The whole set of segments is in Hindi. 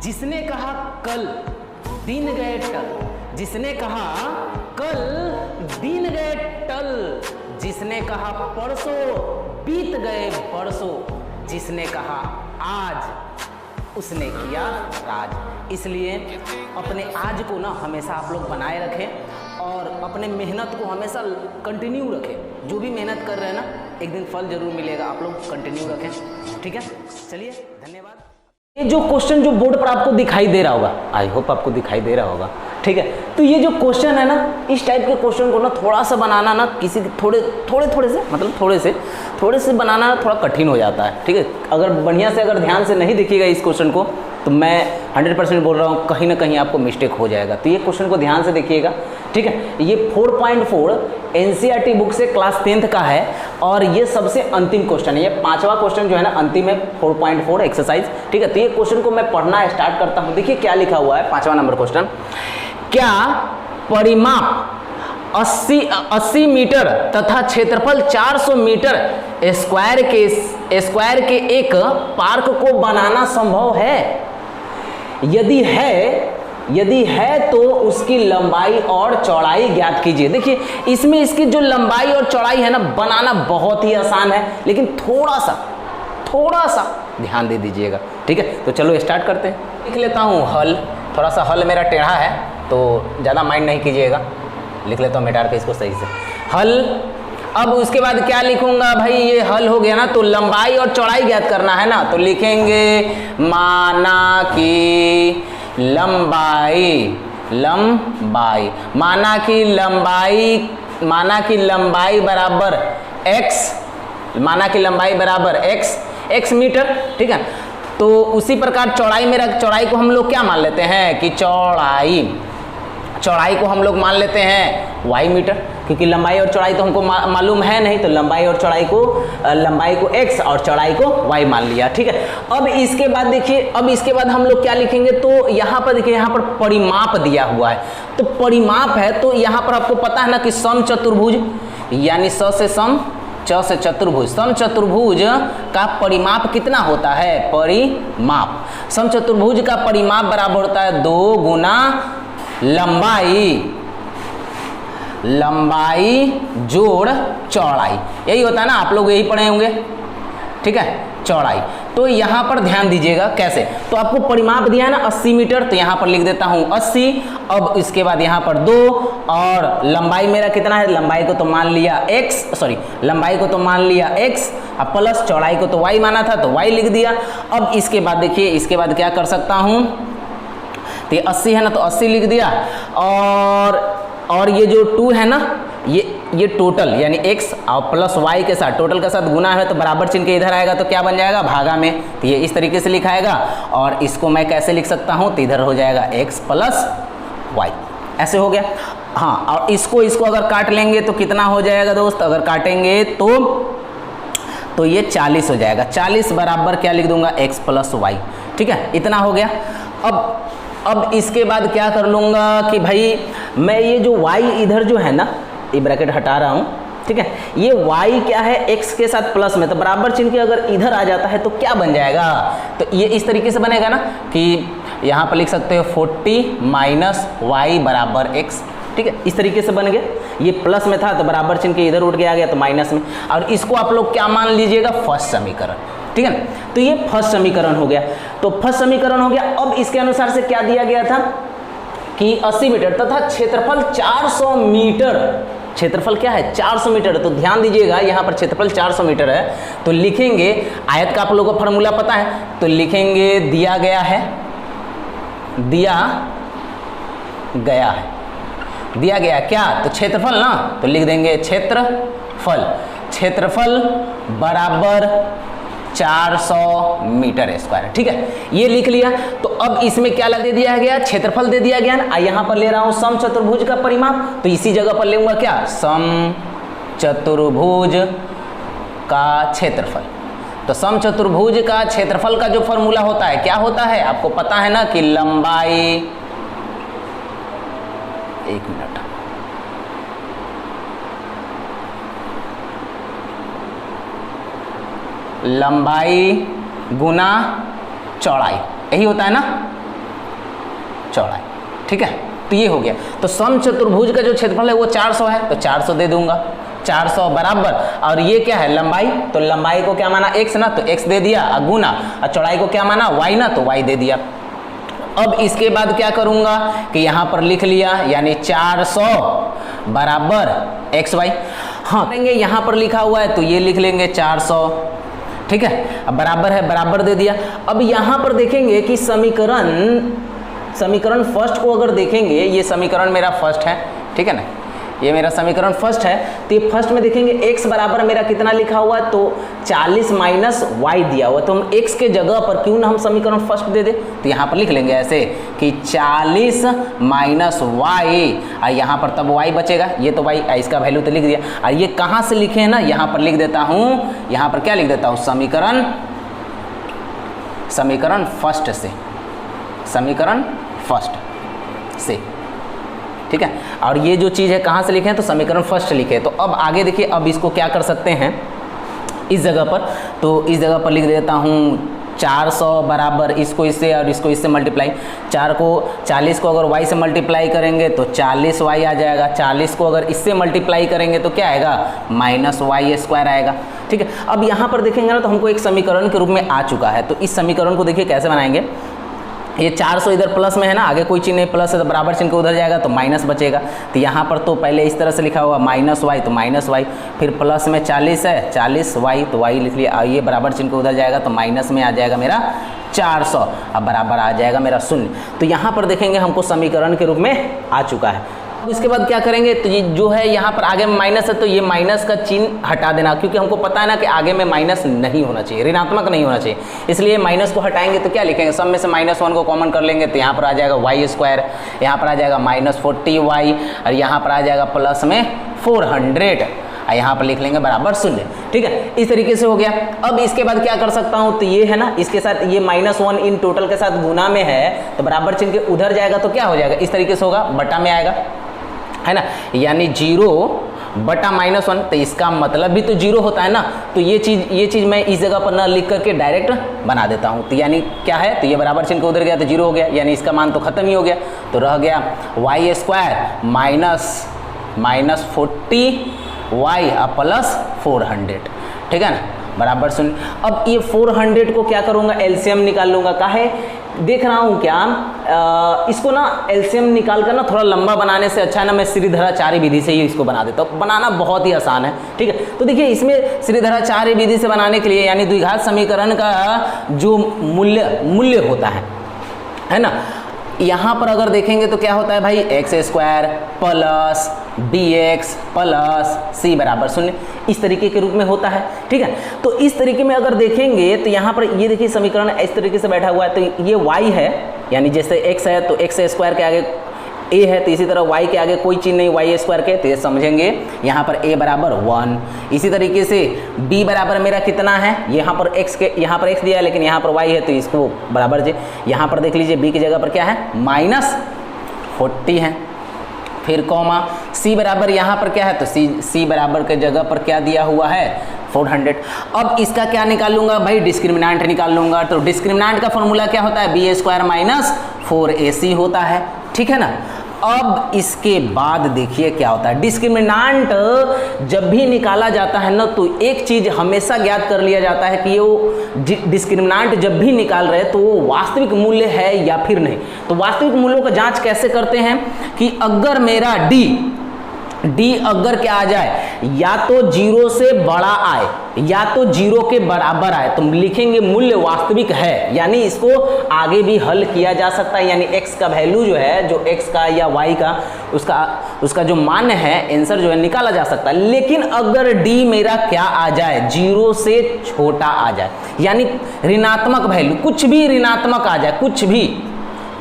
जिसने कहा कल दिन गए टल, जिसने कहा कल दिन गए टल, जिसने कहा परसों बीत गए बरसों, जिसने कहा आज उसने किया राज। इसलिए अपने आज को ना हमेशा आप लोग बनाए रखें और अपने मेहनत को हमेशा कंटिन्यू रखें। जो भी मेहनत कर रहे हैं ना, एक दिन फल जरूर मिलेगा। आप लोग कंटिन्यू रखें, ठीक है। चलिए, धन्यवाद। ये जो क्वेश्चन जो बोर्ड पर आपको दिखाई दे रहा होगा, आई होप आपको दिखाई दे रहा होगा, ठीक है। तो ये जो क्वेश्चन है ना, इस टाइप के क्वेश्चन को ना थोड़ा सा बनाना ना किसी थोड़े से मतलब थोड़े से बनाना थोड़ा कठिन हो जाता है, ठीक है। अगर बढ़िया से अगर ध्यान से नहीं देखिएगा इस क्वेश्चन को, तो मैं 100% बोल रहा हूँ कहीं ना कहीं आपको मिस्टेक हो जाएगा। तो ये क्वेश्चन को ध्यान से देखिएगा, ठीक है। ये 4.4 NCERT बुक से क्लास 10th का है और ये सबसे अंतिम क्वेश्चन है। ये 5वां क्वेश्चन जो है ना अंतिम है, 4.4 एक्सरसाइज, ठीक है। तो ये क्वेश्चन को मैं पढ़ना स्टार्ट करता हूँ। देखिए क्या लिखा हुआ है, 5वां नंबर क्वेश्चन। क्या परिमाप 80 मीटर तथा क्षेत्रफल 400 मीटर स्क्वायर के एक पार्क को बनाना संभव है? यदि है तो उसकी लंबाई और चौड़ाई ज्ञात कीजिए। देखिए इसमें इसकी जो लंबाई और चौड़ाई है ना, बनाना बहुत ही आसान है, लेकिन थोड़ा सा ध्यान दे दीजिएगा, ठीक है। तो चलो स्टार्ट करते हैं। लिख लेता हूँ हल। थोड़ा सा हल मेरा टेढ़ा है तो ज़्यादा माइंड नहीं कीजिएगा। लिख लेता हूँ मिटार के इसको सही से। हल। अब उसके बाद क्या लिखूंगा भाई, ये हल हो गया ना, तो लंबाई और चौड़ाई ज्ञात करना है ना, तो लिखेंगे माना की लंबाई बराबर x मीटर, ठीक है। तो उसी प्रकार चौड़ाई को हम लोग क्या मान लेते हैं कि चौड़ाई को हम लोग मान लेते हैं y मीटर, क्योंकि लंबाई और चौड़ाई तो हमको मालूम है नहीं, तो लंबाई को x और चौड़ाई को y मान लिया, ठीक है। अब इसके बाद देखिए, हम लोग क्या लिखेंगे, तो यहाँ पर देखिए, यहाँ पर परिमाप दिया हुआ है, तो परिमाप है तो यहाँ पर आपको पता है ना कि समचतुर्भुज, यानी स से सम, च से चतुर्भुज, समचतुर्भुज का परिमाप कितना होता है? परिमाप समचतुर्भुज का परिमाप बराबर होता है 2 गुना लंबाई जोड़ चौड़ाई। यही होता है ना, आप लोग यही पढ़े होंगे, ठीक है, चौड़ाई। तो यहाँ पर ध्यान दीजिएगा कैसे, तो आपको परिमाप दिया है ना 80 मीटर, तो यहाँ पर लिख देता हूँ 80। अब इसके बाद यहाँ पर 2 और लंबाई मेरा कितना है, लंबाई को तो मान लिया x, अब प्लस चौड़ाई को तो y माना था तो y लिख दिया। अब इसके बाद देखिए, इसके बाद क्या कर सकता हूँ, तो ये 80 है ना, तो 80 लिख दिया, और ये जो 2 है ना, ये टोटल यानी x और प्लस y के साथ, टोटल के साथ गुना है तो बराबर चिन्ह के इधर आएगा, तो क्या बन जाएगा, भागा में। तो ये इस तरीके से लिखाएगा, और इसको मैं कैसे लिख सकता हूँ, तो इधर हो जाएगा x प्लस y, ऐसे हो गया। हाँ, और इसको अगर काट लेंगे तो कितना हो जाएगा दोस्त, अगर काटेंगे तो ये 40 हो जाएगा। 40 बराबर क्या लिख दूंगा, x प्लस y, ठीक है, इतना हो गया। अब इसके बाद क्या कर लूँगा कि भाई मैं ये जो y इधर जो है ना, ये ब्रैकेट हटा रहा हूँ, ठीक है। ये y क्या है, x के साथ प्लस में, तो बराबर चिन्ह के अगर इधर आ जाता है तो क्या बन जाएगा, तो ये इस तरीके से बनेगा ना कि यहाँ पर लिख सकते हो 40 माइनस y बराबर x, ठीक है, इस तरीके से बन गया। ये प्लस में था तो बराबर चिन्ह के इधर उठ के आ गया तो माइनस में, और इसको आप लोग क्या मान लीजिएगा, फर्स्ट समीकरण, ठीक है ना। तो ये फर्स्ट समीकरण हो गया, तो फर्स्ट समीकरण हो गया। अब इसके अनुसार से क्या दिया गया था कि 80 मीटर तथा क्षेत्रफल 400 मीटर, क्षेत्रफल क्या है, 400 मीटर। तो ध्यान दीजिएगा, यहाँ पर क्षेत्रफल 400 मीटर है, तो लिखेंगे आयत का आप लोगों को फॉर्मूला पता है, तो लिखेंगे दिया गया क्या, तो क्षेत्रफल ना, तो लिख देंगे क्षेत्रफल बराबर 400 मीटर स्क्वायर, ठीक है, ये लिख लिया। तो अब इसमें क्या दे दिया गया, क्षेत्रफल दे दिया गया ना। यहाँ पर ले रहा हूँ समचतुर्भुज का परिमाप, तो इसी जगह पर लेऊंगा क्या, समचतुर्भुज का क्षेत्रफल। तो समचतुर्भुज का क्षेत्रफल का जो फॉर्मूला होता है, क्या होता है आपको पता है ना कि लंबाई, एक मिनट, लंबाई गुना चौड़ाई, यही होता है ना, चौड़ाई। ठीक है, तो ये हो गया। तो समचतुर्भुज का जो क्षेत्रफल है वो 400 है, तो 400 दे दूंगा, 400 बराबर, और ये क्या है लंबाई, तो लंबाई को क्या माना x ना, तो x दे दिया, गुना, और चौड़ाई को क्या माना y ना, तो y दे दिया। अब इसके बाद क्या करूंगा कि यहाँ पर लिख लिया, यानी 400 बराबर xy। हाँ करेंगे, यहाँ पर लिखा हुआ है तो ये लिख लेंगे 400। ठीक है, अब बराबर है, बराबर दे दिया। अब यहाँ पर देखेंगे कि समीकरण फर्स्ट को अगर देखेंगे, ये समीकरण मेरा फर्स्ट है, ठीक है ना, ये मेरा समीकरण फर्स्ट है, तो ये फर्स्ट में देखेंगे x बराबर मेरा कितना लिखा हुआ है, तो 40 माइनस y दिया हुआ, तो हम x के जगह पर क्यों ना हम समीकरण फर्स्ट दे दे, तो यहाँ पर लिख लेंगे ऐसे कि 40 माइनस y, और यहाँ पर तब y बचेगा, ये तो y, इसका वैल्यू तो लिख दिया। और ये कहाँ से लिखे हैं ना, यहाँ पर लिख देता हूँ, यहाँ पर क्या लिख देता हूँ, समीकरण फर्स्ट से, समीकरण फर्स्ट से। ठीक है, और ये जो चीज़ है कहाँ से लिखे हैं, तो समीकरण फर्स्ट लिखे। तो अब आगे देखिए, अब इसको क्या कर सकते हैं इस जगह पर, तो इस जगह पर लिख देता हूँ 400 बराबर इसको इससे और इसको इससे मल्टीप्लाई, 40 को अगर y से मल्टीप्लाई करेंगे तो 40y आ जाएगा, 40 को अगर इससे मल्टीप्लाई करेंगे तो क्या आएगा, -y² आएगा। ठीक है, अब यहाँ पर देखेंगे ना तो हमको एक समीकरण के रूप में आ चुका है। तो इस समीकरण को देखिए कैसे बनाएंगे, ये 400 इधर प्लस में है ना, आगे कोई चिन्ह नहीं, प्लस है तो बराबर चिन्ह को उधर जाएगा तो माइनस बचेगा। तो यहाँ पर तो पहले इस तरह से लिखा हुआ -y, तो -y, फिर प्लस में 40 है, 40y, तो y लिख लिया, ये बराबर चिन्ह को उधर जाएगा तो माइनस में आ जाएगा मेरा 400, अब बराबर आ जाएगा मेरा 0। तो यहाँ पर देखेंगे हमको समीकरण के रूप में आ चुका है। अब इसके बाद क्या करेंगे, तो ये जो है यहाँ पर आगे में माइनस है, तो ये माइनस का चिन्ह हटा देना, क्योंकि हमको पता है ना कि आगे में माइनस नहीं होना चाहिए, ऋणात्मक नहीं होना चाहिए, इसलिए माइनस को हटाएंगे तो क्या लिखेंगे, सब में से -1 को कॉमन कर लेंगे, तो यहाँ पर आ जाएगा y², यहाँ पर आ जाएगा -40y, और यहाँ पर आ जाएगा प्लस में 400, और यहाँ पर लिख लेंगे बराबर 0। ठीक है, इस तरीके से हो गया। अब इसके बाद क्या कर सकता हूँ, तो ये है ना, इसके साथ ये -1 इन टोटल के साथ गुना में है, तो बराबर चिन्ह के उधर जाएगा तो क्या हो जाएगा, इस तरीके से होगा, बटा में आएगा, है ना, यानी 0 बटा -1, तो इसका मतलब भी तो 0 होता है ना। तो ये चीज़ मैं इस जगह पर ना लिख करके डायरेक्ट बना देता हूँ। तो यानी क्या है, तो ये बराबर चिन्ह को उधर गया तो 0 हो गया, यानी इसका मान तो खत्म ही हो गया, तो रह गया y² माइनस 40y प्लस 400। ठीक है ना, बराबर 0। अब ये 400 को क्या करूँगा, एलसीएम निकाल लूँगा। काहे देख रहा हूँ क्या, इसको ना एलसीएम निकाल कर ना थोड़ा लंबा बनाने से अच्छा है ना, मैं श्रीधराचार्य विधि से ही इसको बना देता हूँ, बनाना बहुत ही आसान है। ठीक है, तो देखिए इसमें श्रीधराचार्य विधि से बनाने के लिए, यानी द्विघात समीकरण का जो मूल्य होता है ना, यहाँ पर अगर देखेंगे तो क्या होता है भाई, x² plus bx plus c बराबर 0, इस तरीके के रूप में होता है। ठीक है, तो इस तरीके में अगर देखेंगे तो यहाँ पर ये देखिए समीकरण इस तरीके से बैठा हुआ है, तो ये y है, यानी जैसे x है तो x² के आगे a है, तो इसी तरह y के आगे कोई चीज़ नहीं y² के, तो ये समझेंगे यहाँ पर a बराबर 1। इसी तरीके से b बराबर मेरा कितना है, यहाँ पर x दिया है लेकिन यहाँ पर y है, तो इसको बराबर जे, यहाँ पर देख लीजिए b की जगह पर क्या है, -40 है, फिर कॉमा c बराबर यहाँ पर क्या है, तो c बराबर के जगह पर क्या दिया हुआ है, 400। अब इसका क्या निकाल लूँगा भाई, डिस्क्रिमिनेंट निकाल लूँगा। तो डिस्क्रिमिनेंट का फॉर्मूला क्या होता है, b² माइनस 4ac होता है। ठीक है ना, अब इसके बाद देखिए क्या होता है, डिस्क्रिमिनेंट जब भी निकाला जाता है ना, तो एक चीज हमेशा ज्ञात कर लिया जाता है कि वो डिस्क्रिमिनेंट जब भी निकाल रहे तो वो वास्तविक मूल्य है या फिर नहीं। तो वास्तविक मूल्यों का जांच कैसे करते हैं कि अगर मेरा डी अगर क्या आ जाए, या तो 0 से बड़ा आए या तो 0 के बराबर आए, तो लिखेंगे मूल्य वास्तविक है, यानी इसको आगे भी हल किया जा सकता है, यानी x का वैल्यू जो है, जो x का या y का उसका जो मान है, आंसर जो है निकाला जा सकता है। लेकिन अगर d मेरा क्या आ जाए, 0 से छोटा आ जाए, यानी ऋणात्मक वैल्यू, कुछ भी ऋणात्मक आ जाए,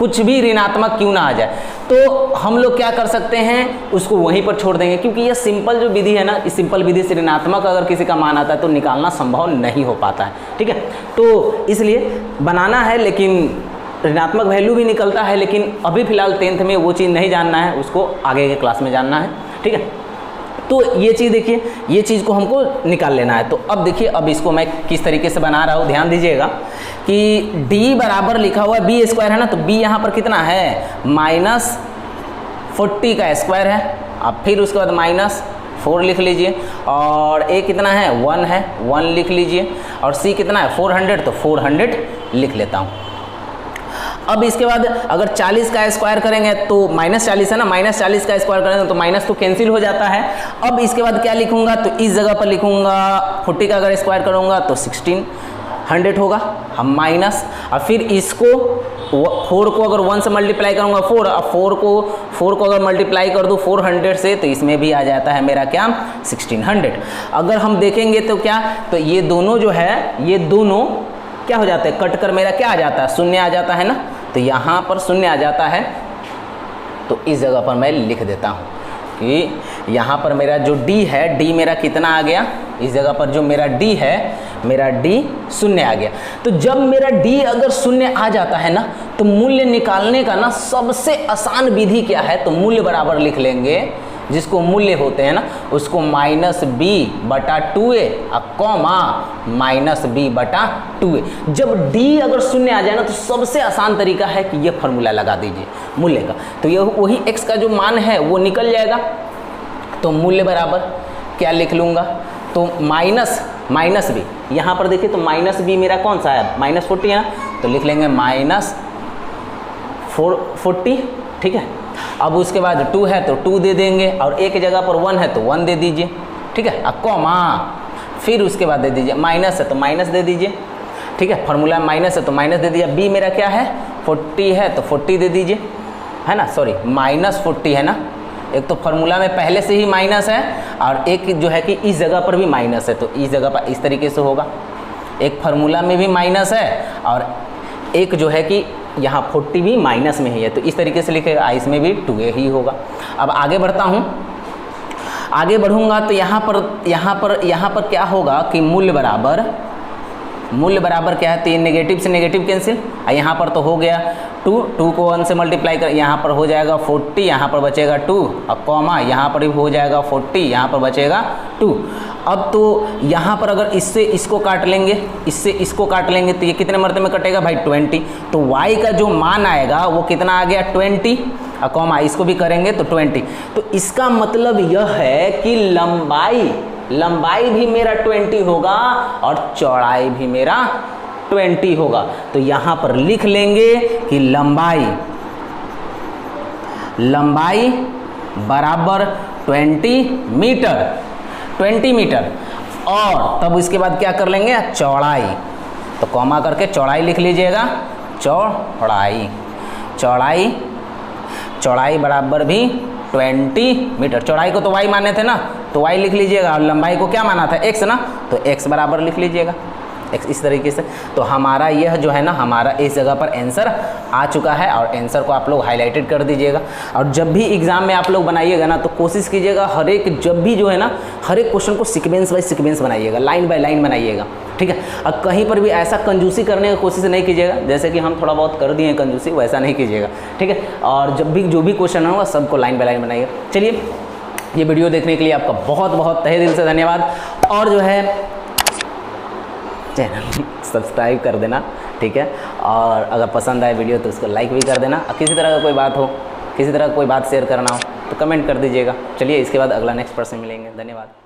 कुछ भी ऋणात्मक क्यों ना आ जाए, तो हम लोग क्या कर सकते हैं, उसको वहीं पर छोड़ देंगे, क्योंकि ये सिंपल जो विधि है ना, इस सिंपल विधि से ऋणात्मक अगर किसी का मान आता है तो निकालना संभव नहीं हो पाता है। ठीक है, तो इसलिए बनाना है, लेकिन ऋणात्मक वैल्यू भी निकलता है, लेकिन अभी फिलहाल 10th में वो चीज़ नहीं जानना है, उसको आगे के क्लास में जानना है। ठीक है, तो ये चीज़ देखिए, ये चीज़ को हमको निकाल लेना है। तो अब देखिए, अब इसको मैं किस तरीके से बना रहा हूँ, ध्यान दीजिएगा कि d बराबर लिखा हुआ है बी स्क्वायर है ना, तो b यहाँ पर कितना है -40 का स्क्वायर है। अब फिर उसके बाद -4 लिख लीजिए, और a कितना है 1 है, 1 लिख लीजिए, और c कितना है 400, तो 400 लिख लेता हूँ। अब इसके बाद अगर 40 का स्क्वायर करेंगे तो -40 है ना, -40 का स्क्वायर करेंगे तो माइनस तो कैंसिल हो जाता है। अब इसके बाद क्या लिखूंगा, तो इस जगह पर लिखूंगा 40 का अगर स्क्वायर करूंगा तो 1600 होगा, हम माइनस, और फिर इसको 4 को अगर 1 से मल्टीप्लाई करूंगा 4, अब 4 को अगर मल्टीप्लाई कर दूं 400 से, तो इसमें भी आ जाता है मेरा क्या 1600। अगर हम देखेंगे तो क्या, तो ये दोनों जो है, ये दोनों क्या हो जाते हैं, कट कर मेरा क्या आ जाता है, शून्य आ जाता है ना, तो यहाँ पर शून्य आ जाता है। तो इस जगह पर मैं लिख देता हूँ कि यहाँ पर मेरा जो d है, d मेरा कितना आ गया, इस जगह पर जो मेरा d है, मेरा d शून्य आ गया। तो जब मेरा d अगर शून्य आ जाता है ना, तो मूल्य निकालने का ना सबसे आसान विधि क्या है, तो मूल्य बराबर लिख लेंगे, जिसको मूल्य होते हैं ना उसको -b/2a कॉमा -b/2a। जब d अगर शून्य आ जाए ना, तो सबसे आसान तरीका है कि ये फार्मूला लगा दीजिए मूल्य का, तो ये वही x का जो मान है वो निकल जाएगा। तो मूल्य बराबर क्या लिख लूँगा, तो माइनस b, यहाँ पर देखिए तो -b मेरा कौन सा है, -40 है ना, तो लिख लेंगे -40, ठीक है। अब उसके बाद 2 है तो 2 दे देंगे, और एक जगह पर 1 है तो 1 दे दीजिए, ठीक है, अब कॉमा, फिर उसके बाद दे दीजिए, माइनस है तो माइनस दे दीजिए, ठीक है, फार्मूला माइनस है तो माइनस दे दीजिए। b मेरा क्या है 40 है तो 40 दे दीजिए, है ना, सॉरी -40 है ना, एक तो फार्मूला में पहले से ही माइनस है, और एक जो है कि इस जगह पर भी माइनस है, तो इस जगह पर इस तरीके से होगा, एक फार्मूला में भी माइनस है और एक जो है कि यहाँ 40 भी माइनस में ही है, तो इस तरीके से लिखेगा, इसमें भी 2a ही होगा। अब आगे बढ़ता हूँ, आगे बढ़ूँगा तो यहाँ पर क्या होगा कि मूल्य बराबर क्या है, तो ये नेगेटिव से नेगेटिव कैंसिल, और यहाँ पर तो हो गया 2 को 1 से मल्टीप्लाई कर, यहाँ पर हो जाएगा 40, यहाँ पर बचेगा 2, और कॉमा यहाँ पर भी हो जाएगा 40, यहाँ पर बचेगा 2। अब तो यहाँ पर अगर इससे इसको काट लेंगे, इससे इसको काट लेंगे, तो ये कितने मरते में कटेगा भाई 20, तो y का जो मान आएगा वो कितना आ गया 20, और कॉमा इसको भी करेंगे तो 20। तो इसका मतलब यह है कि लंबाई भी मेरा 20 होगा और चौड़ाई भी मेरा 20 होगा। तो यहाँ पर लिख लेंगे कि लंबाई बराबर 20 मीटर, और तब उसके बाद क्या कर लेंगे चौड़ाई, तो कॉमा करके चौड़ाई लिख लीजिएगा, चौड़ाई बराबर भी 20 मीटर। चौड़ाई को तो y माने थे ना, तो y लिख लीजिएगा, और लंबाई को क्या माना था x ना, तो x बराबर लिख लीजिएगा, x इस तरीके से। तो हमारा यह जो है ना, हमारा इस जगह पर आंसर आ चुका है, और आंसर को आप लोग हाईलाइटेड कर दीजिएगा। और जब भी एग्जाम में आप लोग बनाइएगा ना, तो कोशिश कीजिएगा जब भी जो है ना, हर एक क्वेश्चन को सीक्वेंस बाय सीक्वेंस बनाइएगा, लाइन बाय लाइन बनाइएगा, ठीक है। और कहीं पर भी ऐसा कंजूसी करने की कोशिश नहीं कीजिएगा, जैसे कि हम थोड़ा बहुत कर दिए कंजूसी, वैसा नहीं कीजिएगा, ठीक है। और जब भी जो भी क्वेश्चन होगा सबको लाइन बाय लाइन बनाइएगा। चलिए, ये वीडियो देखने के लिए आपका बहुत बहुत तहे दिल से धन्यवाद, और जो है चैनल सब्सक्राइब कर देना, ठीक है। और अगर पसंद आए वीडियो तो उसको लाइक भी कर देना, और किसी तरह का कोई बात हो, किसी तरह का कोई बात शेयर करना हो तो कमेंट कर दीजिएगा। चलिए, इसके बाद अगला नेक्स्ट पर्सन मिलेंगे। धन्यवाद।